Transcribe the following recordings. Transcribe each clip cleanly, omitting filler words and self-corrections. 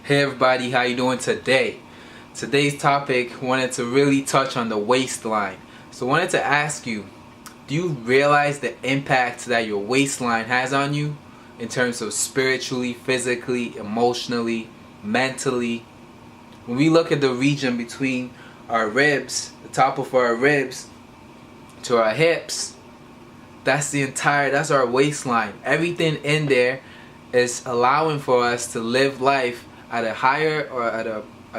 Hey everybody, how you doing today? Today's topic wanted to really touch on the waistline. So I wanted to ask you, do you realize the impact that your waistline has on you in terms of spiritually, physically, emotionally, mentally? When we look at the region between our ribs, the top of our ribs to our hips, that's our waistline. Everything in there is allowing for us to live life at a higher or at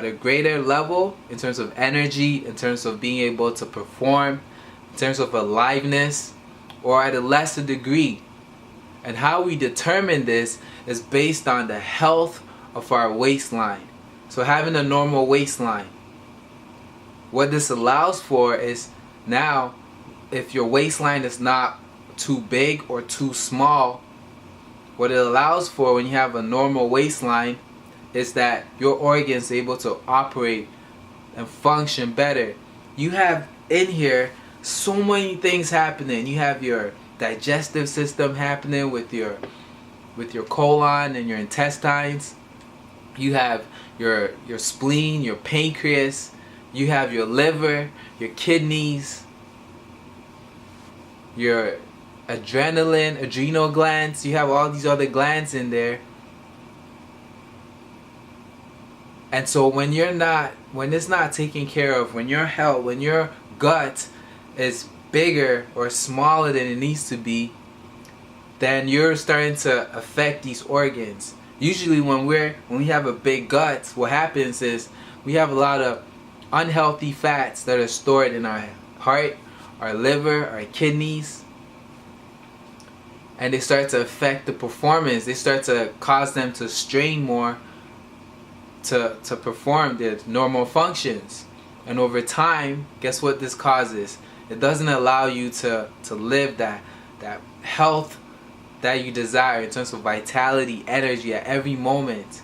a greater level in terms of energy, in terms of being able to perform, in terms of aliveness, or at a lesser degree. And how we determine this is based on the health of our waistline. So having a normal waistline, what this allows for is, now if your waistline is not too big or too small, what it allows for when you have a normal waistline is that your organs are able to operate and function better. You have in here so many things happening. You have your digestive system happening with your colon and your intestines. You have your spleen, your pancreas. You have your liver, your kidneys, your adrenal glands. You have all these other glands in there. And so when it's not taken care of, when your gut is bigger or smaller than it needs to be, then you're starting to affect these organs. Usually when we have a big gut, what happens is we have a lot of unhealthy fats that are stored in our heart, our liver, our kidneys, and they start to affect the performance. They start to cause them to strain more to perform their normal functions. And over time, guess what this causes? It doesn't allow you to live that health that you desire in terms of vitality, energy at every moment.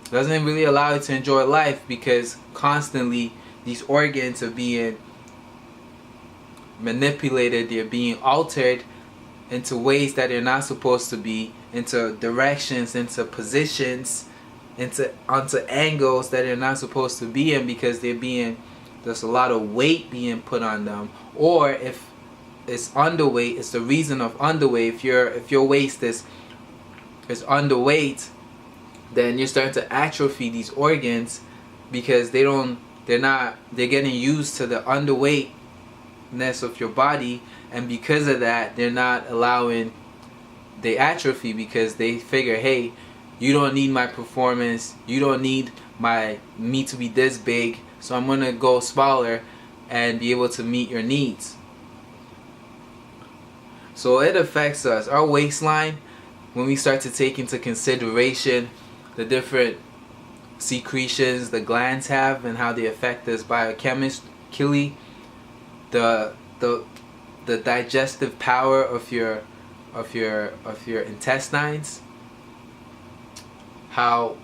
It doesn't really allow you to enjoy life, because constantly these organs are being manipulated, they're being altered into ways that they're not supposed to be, into directions, into positions, onto angles that they're not supposed to be in, because there's a lot of weight being put on them. Or if it's underweight, it's the reason of underweight. If your waist is underweight, then you're starting to atrophy these organs, because they're getting used to the underweightness of your body, and because of that they atrophy, because they figure, hey, you don't need my performance, you don't need me to be this big, so I'm gonna go smaller and be able to meet your needs. So it affects us. Our waistline, when we start to take into consideration the different secretions the glands have and how they affect us biochemically, the digestive power of your intestines, how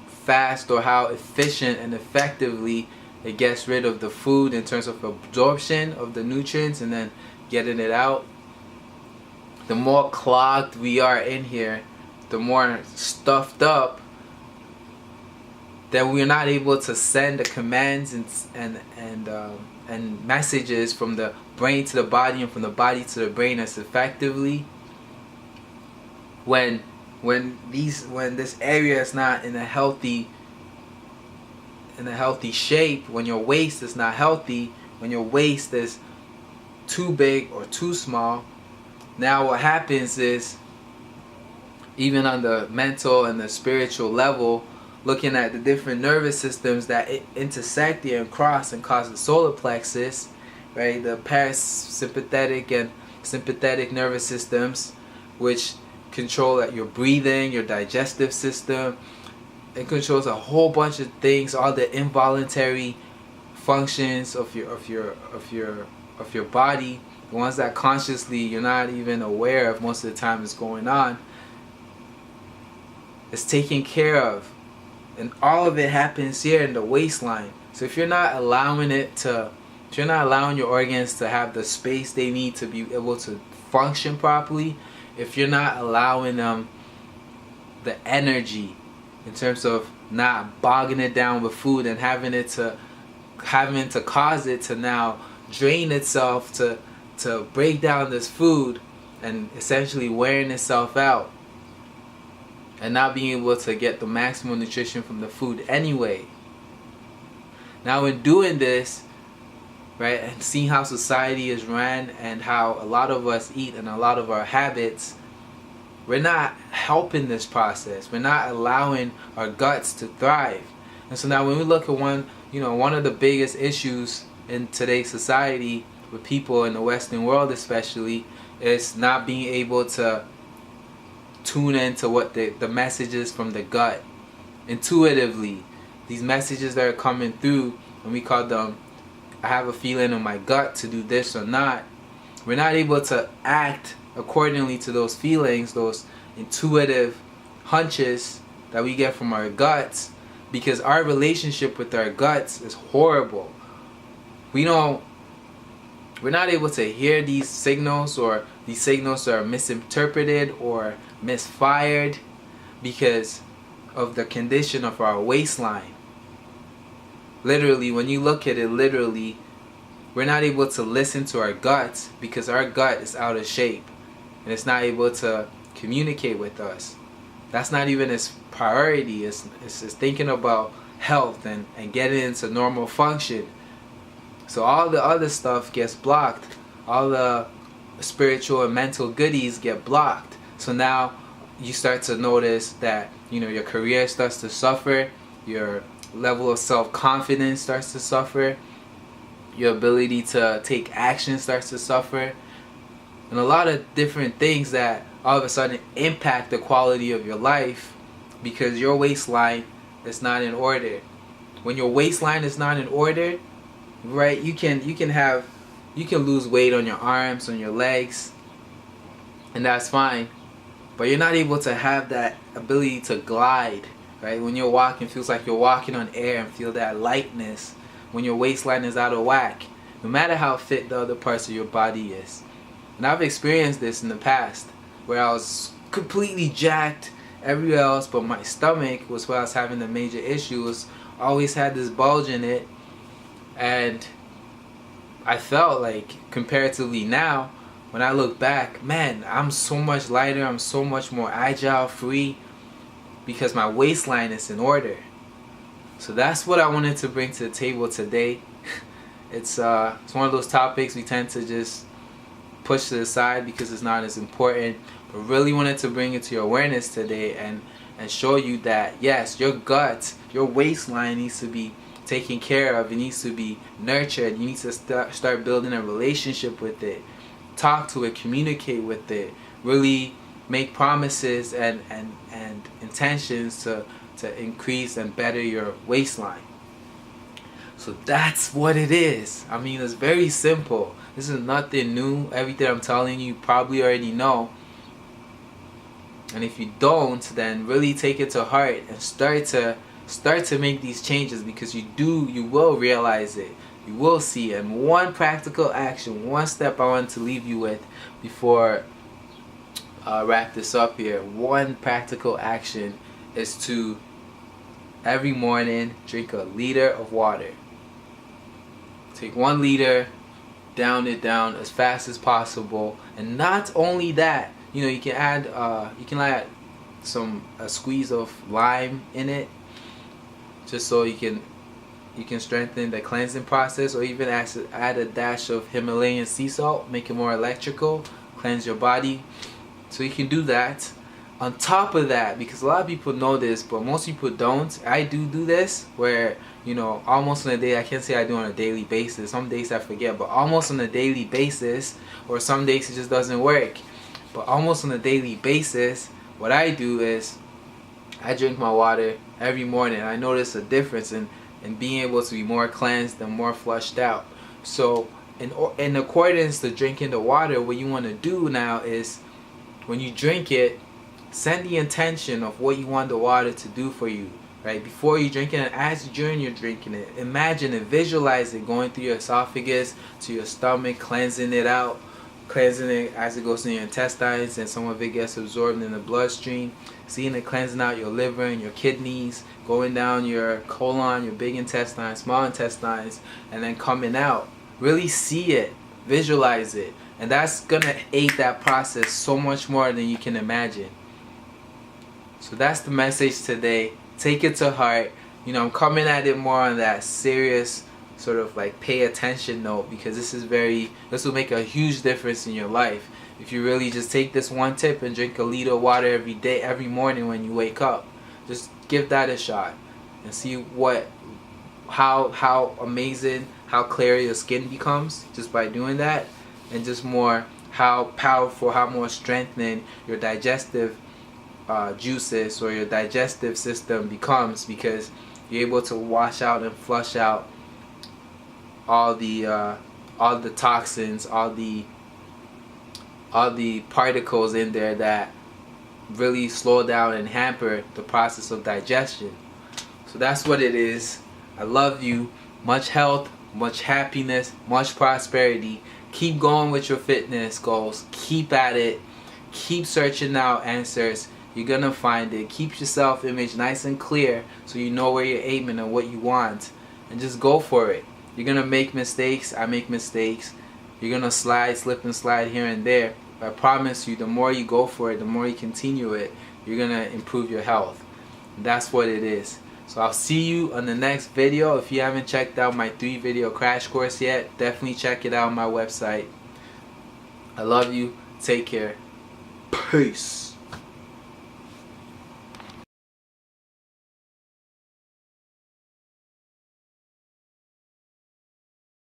fast or how efficient and effectively it gets rid of the food in terms of absorption of the nutrients and then getting it out. The more clogged we are in here, the more stuffed up, that we're not able to send the commands and messages from the brain to the body and from the body to the brain as effectively. When this area is not in a healthy shape, when your waist is not healthy, when your waist is too big or too small, now what happens is, even on the mental and the spiritual level, looking at the different nervous systems that intersect here and cross and cause the solar plexus, right? The parasympathetic and sympathetic nervous systems, which control your breathing, your digestive system. It controls a whole bunch of things, all the involuntary functions of your body, the ones that consciously you're not even aware of most of the time is going on. It's taken care of, and all of it happens here in the waistline. So if you're not allowing your organs to have the space they need to be able to function properly, if you're not allowing them the energy in terms of not bogging it down with food and having to cause it to now drain itself to break down this food and essentially wearing itself out and not being able to get the maximum nutrition from the food anyway. Now in doing this, right, and seeing how society is ran and how a lot of us eat and a lot of our habits, we're not helping this process. We're not allowing our guts to thrive. And so now when we look at one of the biggest issues in today's society with people in the Western world especially is not being able to tune into what the messages from the gut intuitively. These messages that are coming through, and we call them, I have a feeling in my gut to do this or not. We're not able to act accordingly to those feelings, those intuitive hunches that we get from our guts, because our relationship with our guts is horrible. We're not able to hear these signals, or these signals are misinterpreted or misfired because of the condition of our waistline. Literally, when you look at it literally, we're not able to listen to our guts because our gut is out of shape and it's not able to communicate with us. That's not even its priority. It's thinking about health and getting into normal function. So all the other stuff gets blocked. All the spiritual and mental goodies get blocked. So now you start to notice that your career starts to suffer, your level of self-confidence starts to suffer, your ability to take action starts to suffer, and a lot of different things that all of a sudden impact the quality of your life because your waistline is not in order. When your waistline is not in order, right, you can lose weight on your arms, on your legs, and that's fine. But you're not able to have that ability to glide, right? When you're walking, it feels like you're walking on air and feel that lightness when your waistline is out of whack, no matter how fit the other parts of your body is. And I've experienced this in the past where I was completely jacked everywhere else, but my stomach was where I was having the major issues. Always had this bulge in it, and I felt like comparatively now, when I look back, man, I'm so much lighter, I'm so much more agile, free, because my waistline is in order. So that's what I wanted to bring to the table today. It's one of those topics we tend to just push to the side because it's not as important, but really wanted to bring it to your awareness today and show you that yes, your gut, your waistline needs to be taken care of. It needs to be nurtured. You need to start building a relationship with it. Talk to it, communicate with it, really make promises and intentions to increase and better your waistline. So that's what it is. I mean, it's very simple. This is nothing new. Everything I'm telling you probably already know. And if you don't, then really take it to heart and start to make these changes, because you will realize it. You will see. And one practical action, one step I want to leave you with before I wrap this up here. One practical action is to every morning drink a liter of water. Take 1 liter, down it down as fast as possible. And not only that, you can add a squeeze of lime in it, just so you can strengthen the cleansing process, or even add a dash of Himalayan sea salt, make it more electrical, cleanse your body. So you can do that. On top of that, because a lot of people know this, but most people don't, I do this where, almost on a day, I can't say I do on a daily basis. Some days I forget, but almost on a daily basis, or some days it just doesn't work. But almost on a daily basis, what I do is I drink my water every morning. I notice a difference in being able to be more cleansed and more flushed out. So in accordance to drinking the water, what you want to do now is when you drink it, send the intention of what you want the water to do for you, right? Before you drink it, and as during you're drinking it, imagine it, visualize it going through your esophagus to your stomach, cleansing it out, cleansing it as it goes in your intestines, and some of it gets absorbed in the bloodstream. Seeing it cleansing out your liver and your kidneys, going down your colon, your big intestine, small intestines, and then coming out. Really see it, visualize it, and that's gonna aid that process so much more than you can imagine. So that's the message today. Take it to heart. You know, I'm coming at it more on that serious sort of like pay attention note, because this will make a huge difference in your life if you really just take this one tip and drink a liter of water every day, every morning when you wake up. Just give that a shot and see how amazing, how clear your skin becomes just by doing that, and just more how powerful, how more strengthening your digestive juices or your digestive system becomes, because you're able to wash out and flush out all the toxins, all the particles in there that really slow down and hamper the process of digestion. So that's what it is. I love you. Much health, much happiness, much prosperity. Keep going with your fitness goals. Keep at it. Keep searching out answers. You're gonna find it. Keep your self-image nice and clear so you know where you're aiming and what you want, and just go for it. You're gonna make mistakes. I make mistakes. You're gonna slip and slide here and there. But I promise you, the more you go for it, the more you continue it, you're gonna improve your health. And that's what it is. So I'll see you on the next video. If you haven't checked out my 3-video crash course yet, definitely check it out on my website. I love you. Take care. Peace.